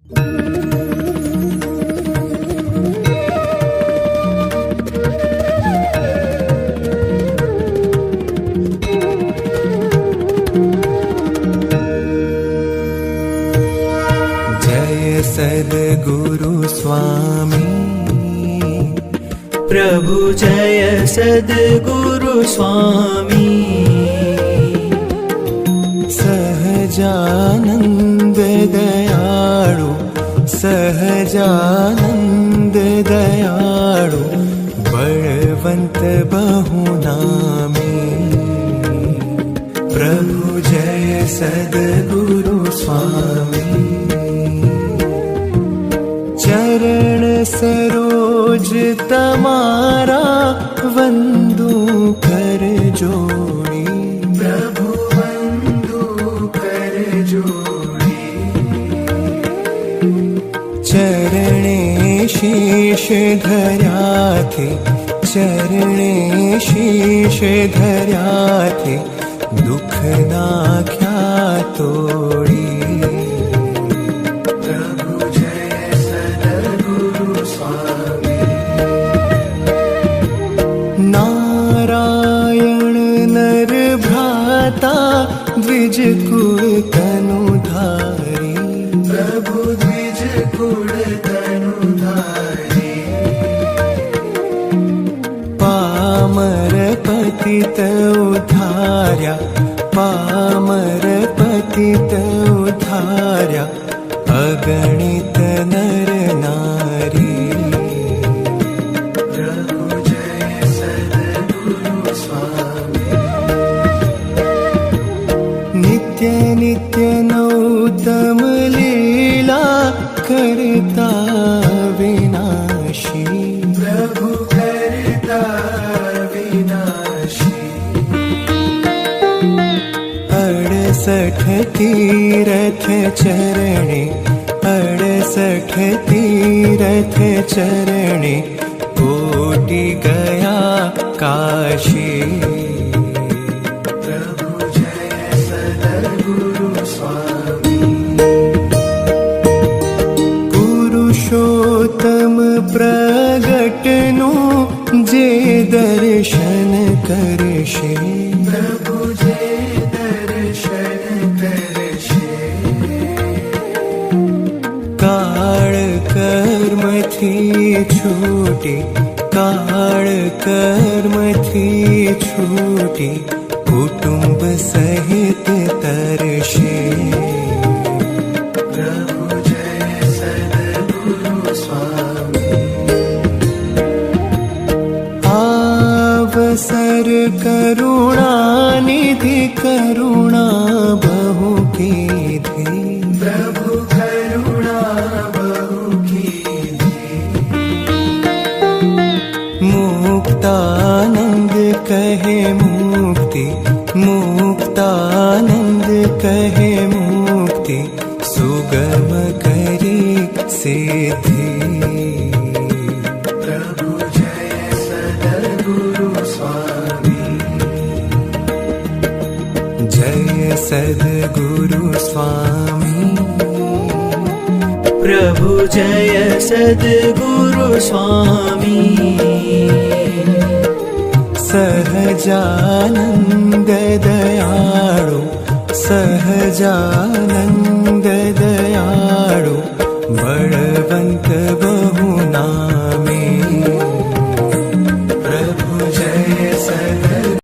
जय सद्गुरु स्वामी प्रभु, जय सद्गुरु स्वामी। सहजानंद दयाळु, सहजानंद दयाळु, बलवंत बहुनामी। प्रभु जय सद्गुरु स्वामी। चरण सरोज तमारा वंदू कर जोड़ी, प्रभु वंदू कर जोड़ी। चरणे शीश धर्या थे, चरणे शीश धर्या थे, दुख नाख्या तोड़ी। नारायण नर भ्राता द्विज कुल तनुधारी, प्रभु द्विज कुल तनुधारी। पामर पतित उद्धार्या, पामर पतित उद्धार्या, अगणित नर नारी। नित्य नित्य नौतम लीला करता विनाशी, प्रभु करता विनाशी। 68 तीरथ चरणे, 68 तीरथ चरणे, कोटि गया काशी। पुरुषोत्तम प्रगटनु जे दर्शन करशे, प्रभु जे दर्शन करशे। काळ कर्म थी छूटी, काळ कर्म थी छूटी, कुटुंब सहित तरशे। अवसर करुणा निधि, करुणा बहु कीधी, प्रभु करुणा बहु कीधी। मुक्तानंद कहे मुक्ति, मुक्तानंद कहे मुक्ति, सुगम करी सिद्धि। जय सद्गुरु स्वामी प्रभु, जय सद्गुरु स्वामी। सहजानंद दयाळु, सहजानंद दयाळु, बलवंत बहुनामी।